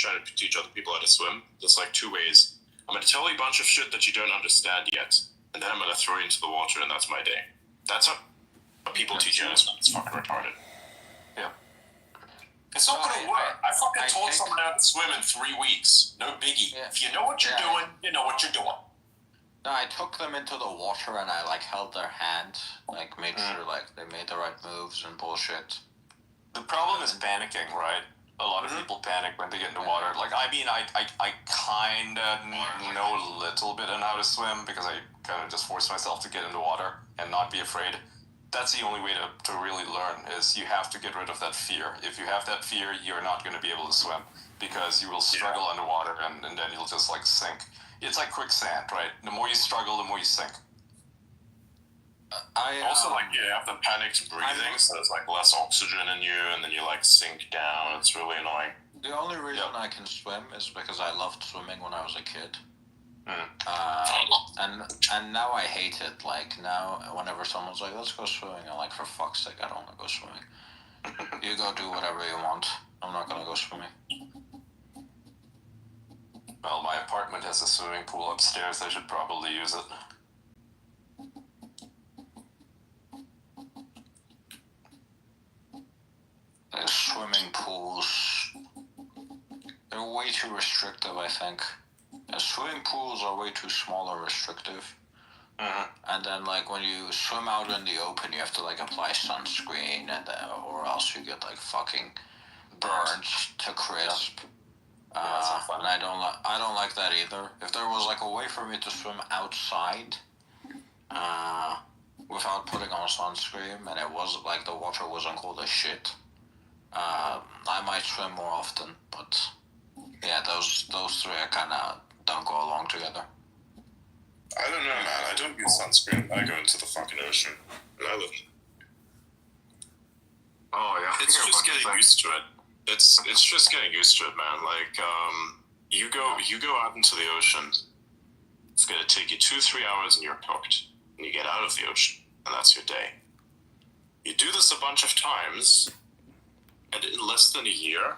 trying to teach other people how to swim, there's like two ways. I'm going to tell you a bunch of shit that you don't understand yet, and then I'm going to throw you into the water, and that's my day. That's how people teach you how to swim. It's fucking retarded. Yeah. It's not going to work. I fucking taught someone how to swim in 3 weeks. No biggie. Yeah. If you know what you're doing, you know what you're doing. No, I took them into the water and I like held their hand, like made sure like they made the right moves and bullshit. The problem is panicking, right? A lot of people panic when they get into water. Like, I mean, I kind of know a little bit on how to swim because I kind of just force myself to get into water and not be afraid. That's the only way to really learn, is you have to get rid of that fear. If you have that fear, you're not going to be able to swim because you will struggle underwater and then you'll just, like, sink. It's like quicksand, right? The more you struggle, the more you sink. Also, like, you have the panicked breathing, so there's, like, less oxygen in you, and then you, like, sink down. It's really annoying. The only reason I can swim is because I loved swimming when I was a kid. And now I hate it. Like, now, whenever someone's like, let's go swimming, I'm like, for fuck's sake, I don't want to go swimming. You go do whatever you want. I'm not going to go swimming. Well, my apartment has a swimming pool upstairs. I should probably use it. Swimming pools, they're way too restrictive, I think. Swimming pools are way too small and restrictive. And then, like, when you swim out in the open, you have to, like, apply sunscreen, and or else you get, like, fucking burned to crisp. And I don't like that either. If there was, like, a way for me to swim outside, without putting on sunscreen, and it was, like, the water wasn't cold as shit, I might swim more often, but yeah, those three are kind of don't go along together. I don't know, man. I don't use sunscreen. I go into the fucking ocean, and I live. Oh yeah, it's just getting used to it. It's just getting used to it, man. Like, you go out into the ocean. It's gonna take you 2-3 hours, and you're cooked. And you get out of the ocean, and that's your day. You do this a bunch of times. And in less than a year,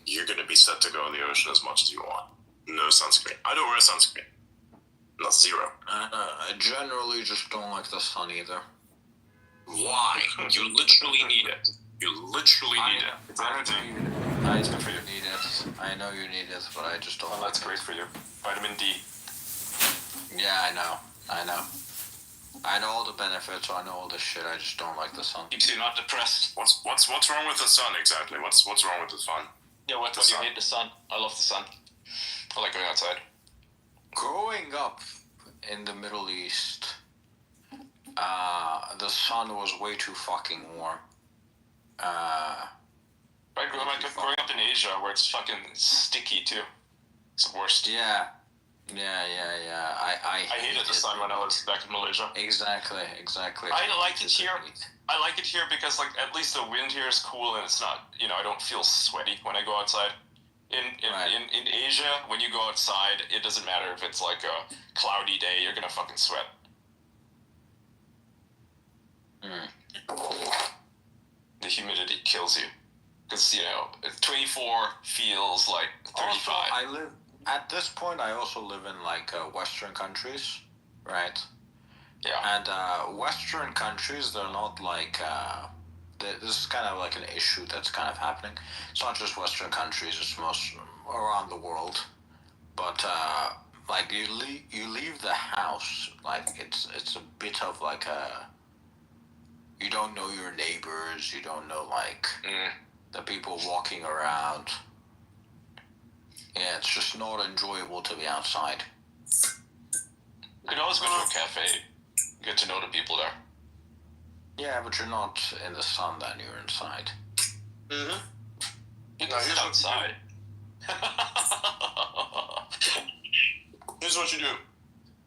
you're going to be set to go in the ocean as much as you want. No sunscreen. I don't wear sunscreen. Not zero. I generally just don't like the sun either. Why? You literally need it. You literally need it. It's energy. I need it. I know you need it, but I just don't like it. That's great for you. Vitamin D. Yeah, I know. I know all the benefits, I know all this shit, I just don't like the sun. Keeps you not depressed. What's wrong with the sun exactly? What's wrong with the sun? Yeah, what do you hate the sun? I love the sun. I like going outside. Growing up in the Middle East, the sun was way too fucking warm. Growing up in Asia, where it's fucking sticky too. It's the worst. Yeah. I hated the sun when I was back in Malaysia. Exactly. I like it here. I like it here because, like, at least the wind here is cool and it's not, I don't feel sweaty when I go outside. In Asia, when you go outside, it doesn't matter if it's like a cloudy day, you're gonna fucking sweat. The humidity kills you. Because, 24 feels like 35. Also, at this point, I also live in, like, Western countries, right? Yeah. And Western countries, they're not like, this is kind of like an issue that's kind of happening. It's not just Western countries, it's most around the world. But, like, you leave the house, like, it's a bit of, like, you don't know your neighbors, you don't know, like, the people walking around. Yeah, it's just not enjoyable to be outside. You can always go to a cafe, get to know the people there. Yeah, but you're not in the sun then, you're inside. You can sit outside. Here's what you do.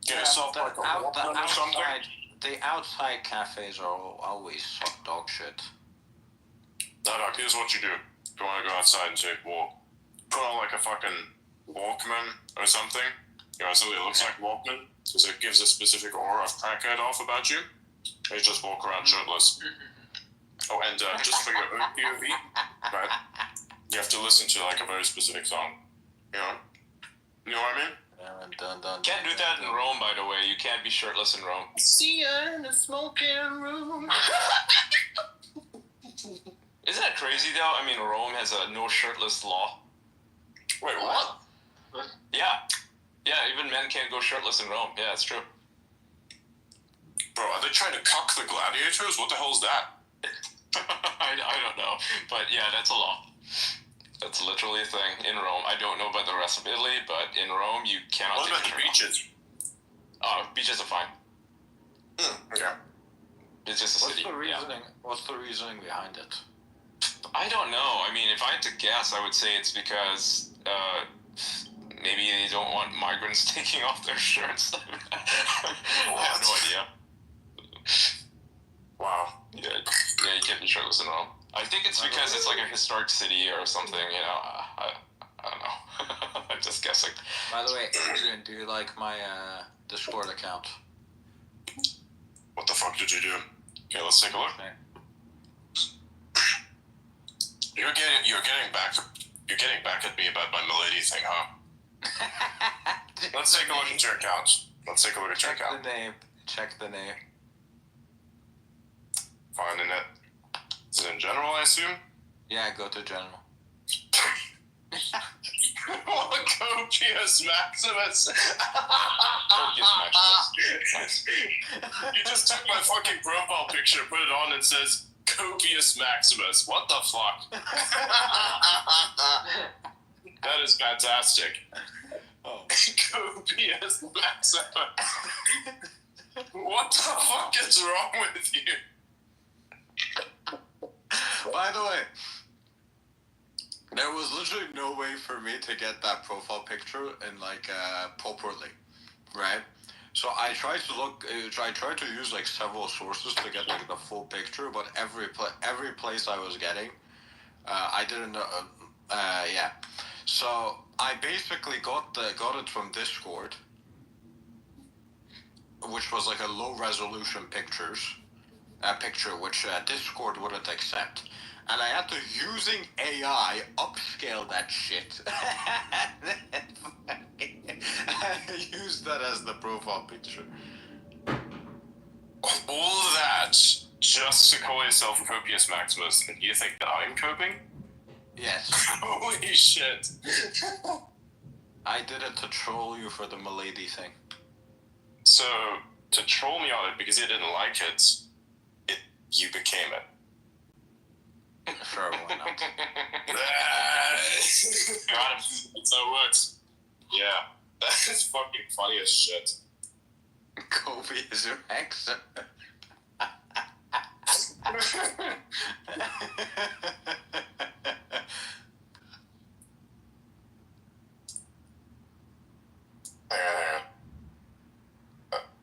Get yourself like a Walkman or something. The outside cafes are always suck dog shit. No, here's what you do. If you want to go outside and take a walk, put on like a fucking Walkman or something. Something that looks like Walkman, because it gives a specific aura of crackhead off about you. You just walk around shirtless. Oh, and just for your own POV, right? You have to listen to like a very specific song. You know what I mean? Can't do that in Rome, by the way. You can't be shirtless in Rome. See ya in the smoking room. Isn't that crazy though? I mean, Rome has a no shirtless law. Wait, what? Yeah. Yeah, even men can't go shirtless in Rome. Yeah, it's true. Bro, are they trying to cuck the gladiators? What the hell's that? I don't know. But yeah, that's a law. That's literally a thing in Rome. I don't know about the rest of Italy, but in Rome, you cannot What take about your the shirt beaches? off. Beaches are fine. Okay. It's just a city. What's the reasoning behind it? I don't know. I mean, if I had to guess, I would say it's because maybe they don't want migrants taking off their shirts. I have no idea. Wow. Yeah, you can't be shirtless in Rome. I think it's because it's like a historic city or something, you know. I don't know. I'm just guessing. By the way, Adrian, do you like my Discord account? What the fuck did you do? Okay, let's take a look. Okay. You're getting back at me about my milady thing, huh? Let's take a look at your account. Let's take a look at your account. Check the name. Finding it. Is it in general, I assume? Yeah, go to general. Copious Maximus. Copious Maximus. Nice. You just took my fucking profile picture, put it on, and says Copious Maximus. What the fuck? That is fantastic. Oh. Copious Maximus. What the fuck is wrong with you? By the way, there was literally no way for me to get that profile picture in properly, right? So I tried to I tried to use like several sources to get like the full picture, but every place I was getting, I didn't know. Yeah, so I basically got it from Discord, which was like a low resolution picture which Discord wouldn't accept. And I had to, using AI, upscale that shit. I used that as the profile picture. All that just to call yourself Copious Maximus, and you think that I'm coping? Yes. Holy shit. I did it to troll you for the milady thing. So, to troll me on it because you didn't like it, you became it. Sure, why not? Got him. That's how it works. Yeah. That is fucking funny as shit. Kobe is your ex. Hang on.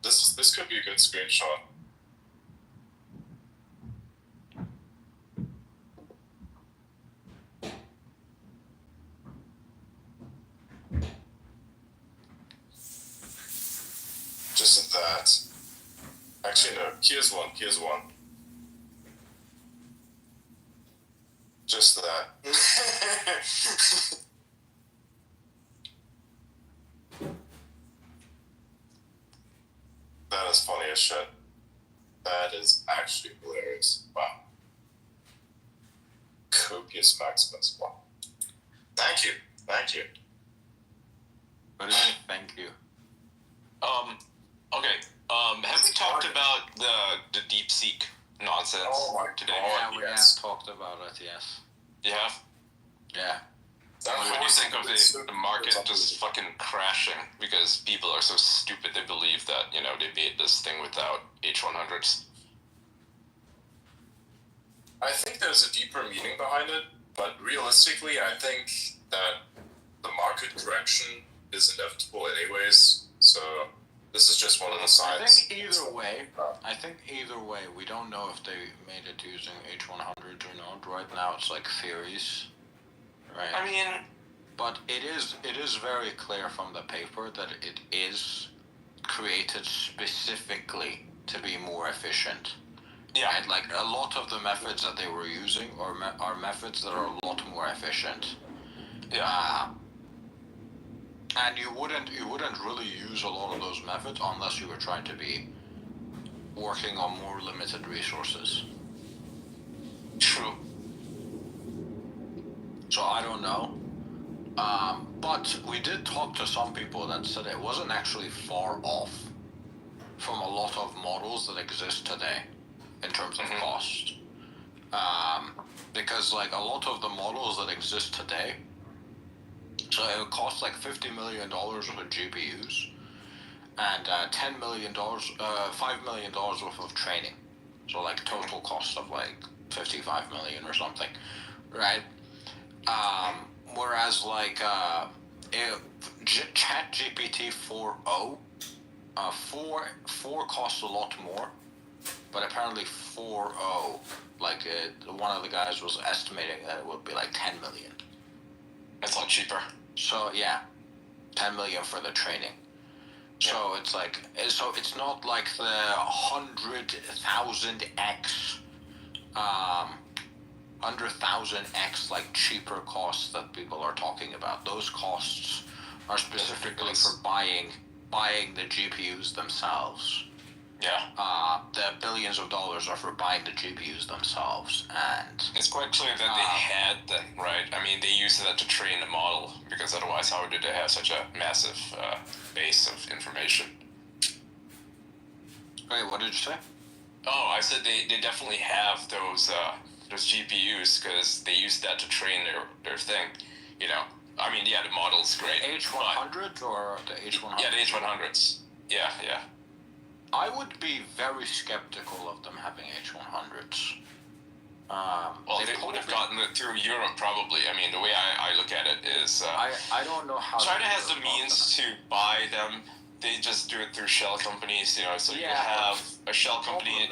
This could be a good screenshot. Just that. Actually, no. Here's one. Just that. That is funny as shit. That is actually hilarious. Wow. Copious Maximus. Wow. Thank you. What do you mean, thank you? Okay. Have we talked about the DeepSeek nonsense today? Yeah, we have talked about it, yes. You have? Yeah. What do you think of the market just fucking crashing because people are so stupid they believe that, you know, they made this thing without H100s? I think there's a deeper meaning behind it, but realistically, I think that the market correction is inevitable anyways, so this is just one of the signs. I think either way, we don't know if they made it using H100s or not. Right now, it's like theories, right? I mean, but it is very clear from the paper that it is created specifically to be more efficient. Yeah. Right? Like a lot of the methods that they were using are methods that are a lot more efficient. Yeah. And you wouldn't really use a lot of those methods unless you were trying to be working on more limited resources. True. So I don't know. But we did talk to some people that said it wasn't actually far off from a lot of models that exist today in terms of cost. Because like a lot of the models that exist today, so it would cost like $50 million worth of GPUs and $10 million, $5 million worth of training. So like total cost of like 55 million or something, right? Whereas like ChatGPT 4.0, 4 costs a lot more, but apparently 4.0, like one of the guys was estimating that it would be like 10 million. It's a lot cheaper. So yeah, 10 million for the training. So it's like, so it's not like the 100,000x, 100,000x like cheaper costs that people are talking about. Those costs are specifically for buying the GPUs themselves. Yeah. The billions of dollars are for buying the GPUs themselves, and it's quite clear that they had them, right? I mean, they used that to train the model, because otherwise how did they have such a massive base of information? Wait, what did you say? Oh, I said they definitely have those GPUs, because they used that to train their thing, you know. I mean, yeah, the model's great. H100 or the H100? Yeah, the H100s. Yeah. I would be very skeptical of them having H100s. Well, they would have gotten it through Europe, probably. I mean, the way I look at it is... I don't know how... China has the means to buy them. They just do it through shell companies, you know, so you have a shell company in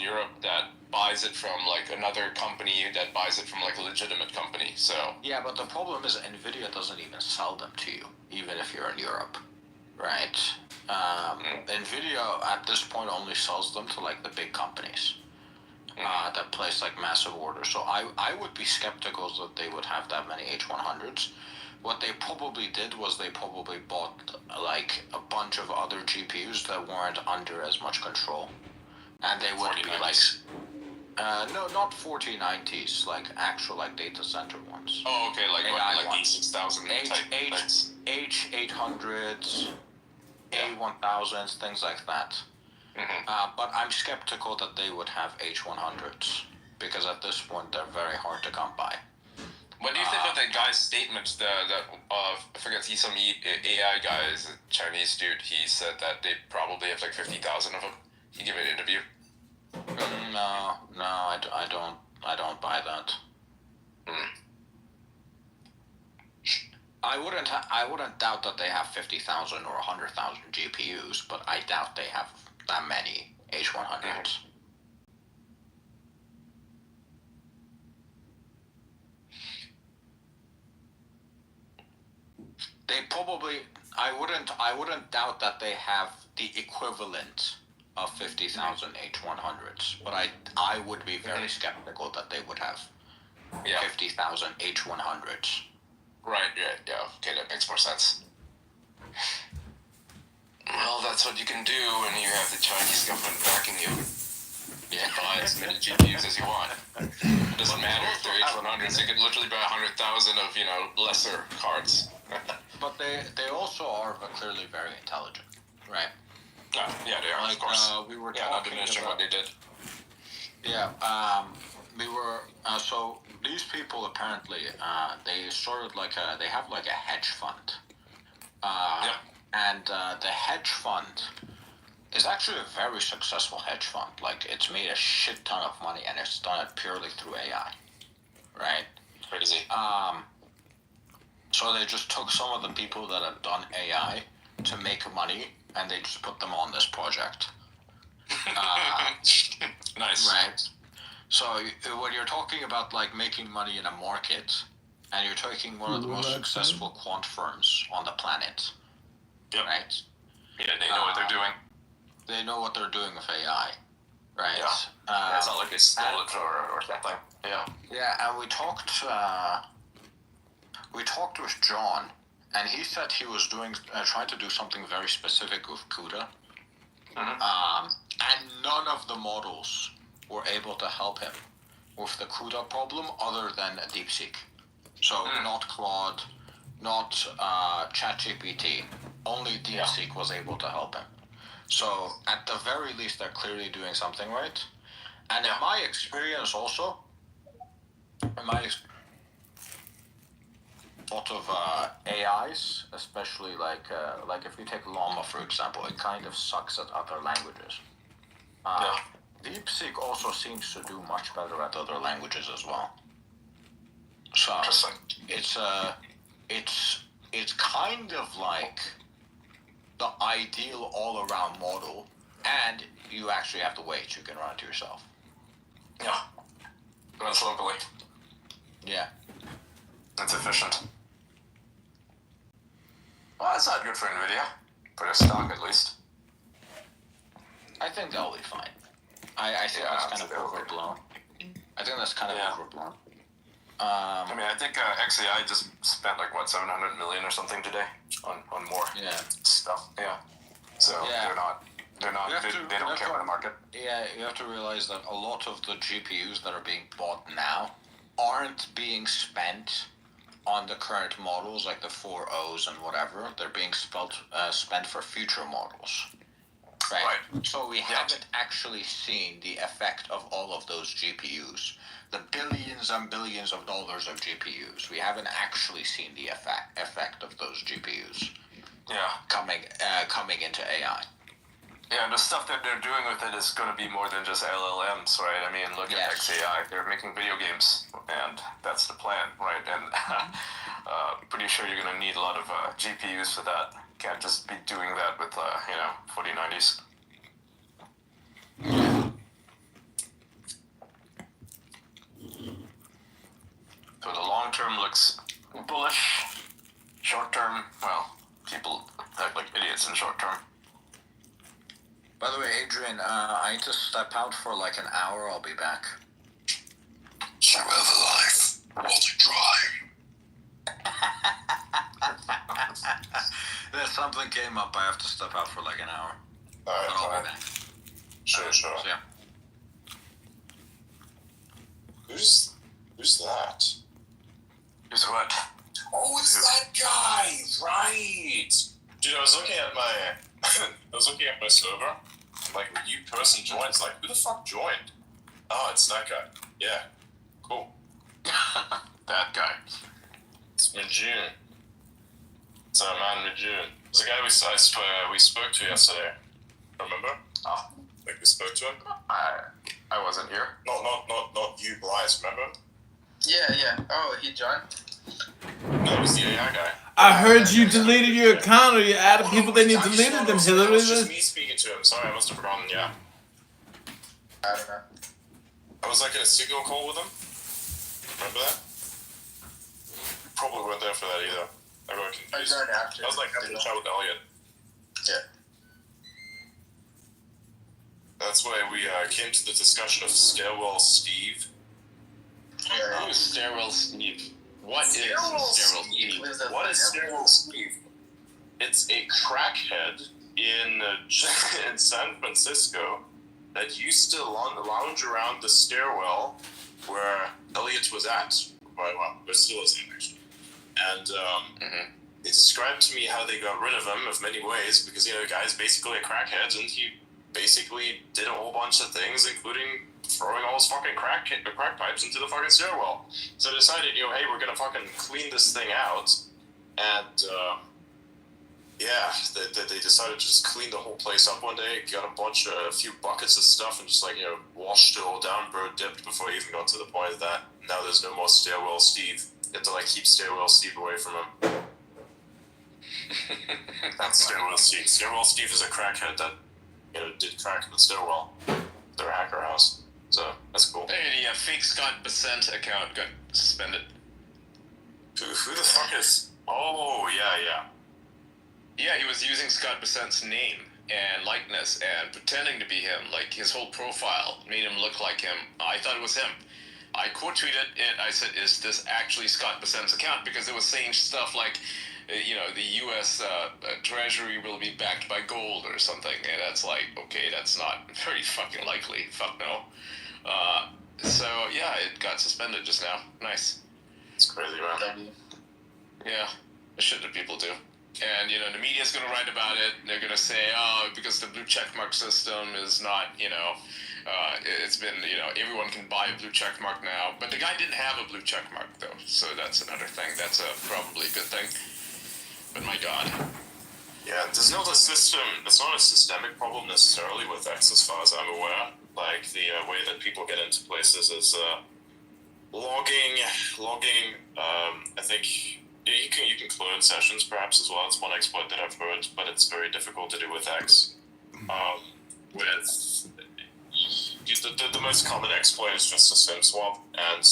Europe that buys it from, like, another company that buys it from, like, a legitimate company, so... Yeah, but the problem is NVIDIA doesn't even sell them to you, even if you're in Europe, right? NVIDIA, at this point, only sells them to, like, the big companies that place, like, massive orders. So I would be skeptical that they would have that many H100s. What they probably did was they probably bought, like, a bunch of other GPUs that weren't under as much control. And they would be, like... no, not 4090s, like, actual, like, data center ones. Oh, okay, like A6000 H800s, A1000s, things like that. But I'm skeptical that they would have H100s, because at this point they're very hard to come by. What do you think about that guy's statement? I forget, he's some AI guy, he's a Chinese dude. He said that they probably have like 50,000 of them. He gave an interview. No, I don't buy that. I wouldn't doubt that they have 50,000 or 100,000 GPUs, but I doubt they have that many H100s. They probably, I wouldn't doubt that they have the equivalent of 50,000 H100s, but I would be very skeptical that they would have 50,000 H100s. Right, yeah, okay, that makes more sense. Well, that's what you can do when you have the Chinese government backing you. Yeah, buy as many GPUs as you want. It doesn't matter if they're H100s, they could literally buy 100,000 of, lesser cards. But they also are clearly very intelligent, right? Yeah, they are, like, of course. We were not talking diminishing about what they did. Yeah, we were, so these people apparently, they started they have like a hedge fund. And the hedge fund is actually a very successful hedge fund. Like, it's made a shit ton of money, and it's done it purely through AI, right? Crazy. So they just took some of the people that have done AI to make money, and they just put them on this project. Nice. Right. So when you're talking about like making money in a market, and you're taking one of the most successful quant firms on the planet, right? Yeah, they know what they're doing. They know what they're doing with AI. right? Yeah, it's not like they stole it or something. Yeah. Yeah, and we talked with John, and he said he was trying to do something very specific with CUDA. And none of the models were able to help him with the CUDA problem other than DeepSeek. So not Claude, not ChatGPT. Only DeepSeek was able to help him. So at the very least, they're clearly doing something right. And in my experience also, sort of AIs, especially like if you take Llama for example, it kind of sucks at other languages. DeepSeek also seems to do much better at other languages as well. So Interesting. it's kind of like the ideal all-around model, and you actually have to wait. You can run it yourself. Yeah. Runs locally. Yeah. That's efficient. Well, that's not good for NVIDIA. For their stock, at least. I think they'll be fine. I think that's kind of overblown. I think that's kind of overblown. I mean, I think XAI just spent like what, 700 million or something today on more stuff. Yeah. So they don't care about the market. Yeah, you have to realize that a lot of the GPUs that are being bought now aren't being spent on the current models, like the 4.0s and whatever. They're being spent for future models. Right. So we haven't actually seen the effect of all of those GPUs. The billions and billions of dollars of GPUs. We haven't actually seen the effect of those GPUs. Coming into AI. Yeah, and the stuff that they're doing with it is going to be more than just LLMs, right? I mean, look at XAI. They're making video games, and that's the plan, right? And pretty sure you're going to need a lot of GPUs for that. Can't just be doing that with 4090s. So the long term looks bullish. Short term, well, people act like idiots in short term. By the way, Adrian, I need to step out for like an hour. I'll be back. Survival life while you drive. There's something came up. I have to step out for like an hour. Alright, but I'll be back. Sure. So, yeah. Who's that? Who's what? Oh, it's that guy, right? Dude, I was looking at my server. Like, a new person joins. Like, who the fuck joined? Oh, it's that guy. Yeah, cool. That guy. It's Majun. It's our man Majun. There's a guy we spoke to yesterday. Remember? Oh, like we spoke to him. I wasn't here. Not you, Bryce. Remember? Yeah. Oh, he joined. No, it was the AI guy. I heard you deleted your account, or you added people that need deleted them, It Hillary. was just me speaking to him. Sorry, I must have forgotten. Yeah. I don't know. I was like in a signal call with him. Remember that? Probably weren't there for that either. I got confused. I joined after. I was like having a chat with Elliot. Yeah. That's why we came to the discussion of Stairwell Steve. Yeah. Who's Stairwell Steve? What is Stairwell Steve? What is Stairwell Steve? It's a crackhead in San Francisco that used to lounge around the stairwell where Elliot was at. Well, there still is him, actually. And they described to me how they got rid of him of many ways because, the guy's basically a crackhead and he basically did a whole bunch of things, including throwing all his fucking crack pipes into the fucking stairwell. So they decided, hey, we're gonna fucking clean this thing out. And, they decided to just clean the whole place up one day, got a few buckets of stuff and just washed it all down, bro, dipped before he even got to the point that now there's no more Stairwell Steve. You have to keep Stairwell Steve away from him. That's Stairwell Steve. Stairwell Steve is a crackhead that, did crack in the stairwell. Their hacker house. So, that's cool. Hey, the fake Scott Bessent account got suspended. Who the fuck is... Oh, yeah. Yeah, he was using Scott Bessent's name and likeness and pretending to be him. Like his whole profile made him look like him. I thought it was him. I quote tweeted it. I said, "Is this actually Scott Bessent's account?" Because it was saying stuff like, the U.S. Treasury will be backed by gold or something, and that's like, okay, that's not very fucking likely. Fuck no. So yeah, it got suspended just now. Nice. It's crazy, man. W. Yeah, shit that people do. And, the media's going to write about it. They're going to say, oh, because the blue checkmark system is not, it's been, everyone can buy a blue checkmark now. But the guy didn't have a blue checkmark, though. So that's another thing. That's probably a good thing. But my God. Yeah, there's not a system. It's not a systemic problem necessarily with X, as far as I'm aware. Like the way that people get into places is logging. I think you can clone sessions perhaps as well. It's one exploit that I've heard, but it's very difficult to do with X. The most common exploit is just a SIM swap, and